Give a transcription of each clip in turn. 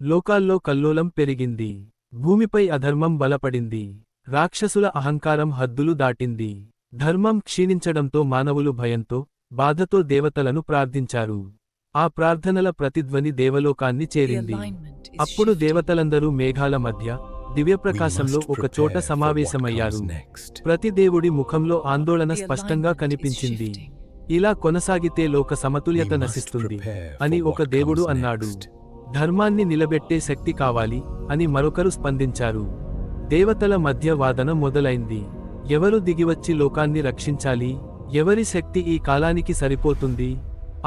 లోకాల్లో కల్లోలం పెరిగింది. భూమిపై అధర్మం బలపడింది. రాక్షసుల అహంకారం హద్దులు దాటింది. ధర్మం క్షీణించడంతో మానవులు భయంతో, బాధతో దేవతలను ప్రార్థించారు. ఆ ప్రార్థనల ప్రతిధ్వని దేవలోకాన్ని చేరింది. అప్పుడు దేవతలందరూ మేఘాల మధ్య, దివ్యప్రకాశంలో ఒక చోట సమావేశమయ్యారు. ప్రతి దేవుడి ముఖంలో ఆందోళన స్పష్టంగా కనిపించింది. ఇలా కొనసాగితే లోక సమతుల్యత నశిస్తుంది అని ఒక దేవుడు అన్నాడు. ధర్మాన్ని నిలబెట్టే శక్తి కావాలి అని మరొకరు స్పందించారు. దేవతల మధ్య వాదన మొదలైంది. ఎవరు దిగివచ్చి లోకాన్ని రక్షించాలి? ఎవరి శక్తి ఈ కాలానికి సరిపోతుంది?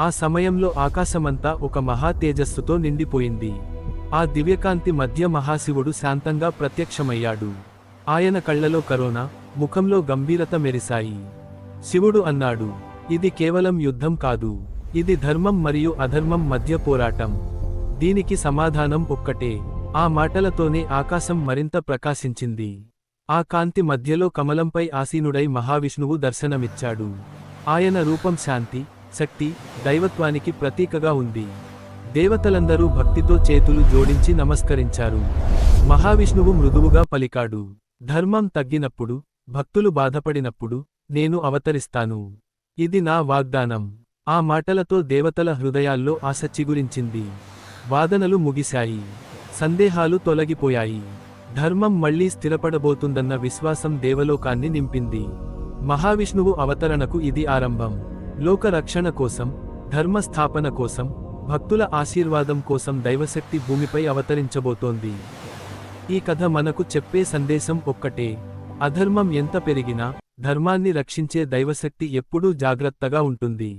ఆ సమయంలో ఆకాశమంతా ఒక మహా తేజస్సుతో నిండిపోయింది. ఆ దివ్యకాంతి మధ్య మహాశివుడు శాంతంగా ప్రత్యక్షమయ్యాడు. ఆయన కళ్లలో కరుణ, ముఖంలో గంభీరత మెరిశాయి. శివుడు అన్నాడు, ఇది కేవలం యుద్ధం కాదు, ఇది ధర్మం మరియు అధర్మం మధ్య పోరాటం. దీనికి సమాధానం ఒక్కటే. ఆ మాటలతోనే ఆకాశం మరింత ప్రకాశించింది. ఆ కాంతి మధ్యలో కమలంపై ఆసీనుడై మహావిష్ణువు దర్శనమిచ్చాడు. ఆయన రూపం శాంతి, శక్తి, దైవత్వానికి ప్రతీకగా ఉంది. దేవతలందరూ భక్తితో చేతులు జోడించి నమస్కరించారు. మహావిష్ణువు మృదువుగా పలికాడు, ధర్మం తగ్గినప్పుడు, భక్తులు బాధపడినప్పుడు నేను అవతరిస్తాను. ఇది నా వాగ్దానం. ఆ మాటలతో దేవతల హృదయాల్లో ఆశ చిగురించింది. వాదనలు ముగిశాయి. సందేహాలు తొలగిపోయాయి. ధర్మం మళ్లీ స్థిరపడబోతుందన్న విశ్వాసం దేవలోకాన్ని నింపింది. మహావిష్ణువు అవతరణకు ఇది ఆరంభం. లోక రక్షణ కోసం, ధర్మ స్థాపన కోసం, భక్తుల ఆశీర్వాదం కోసం దైవశక్తి భూమిపై అవతరించబోతోంది. ఈ కథ మనకు చెప్పే సందేశం ఒక్కటే. అధర్మం ఎంత పెరిగినా, ధర్మాన్ని రక్షించే దైవశక్తి ఎప్పుడూ జాగ్రత్తగా ఉంటుంది.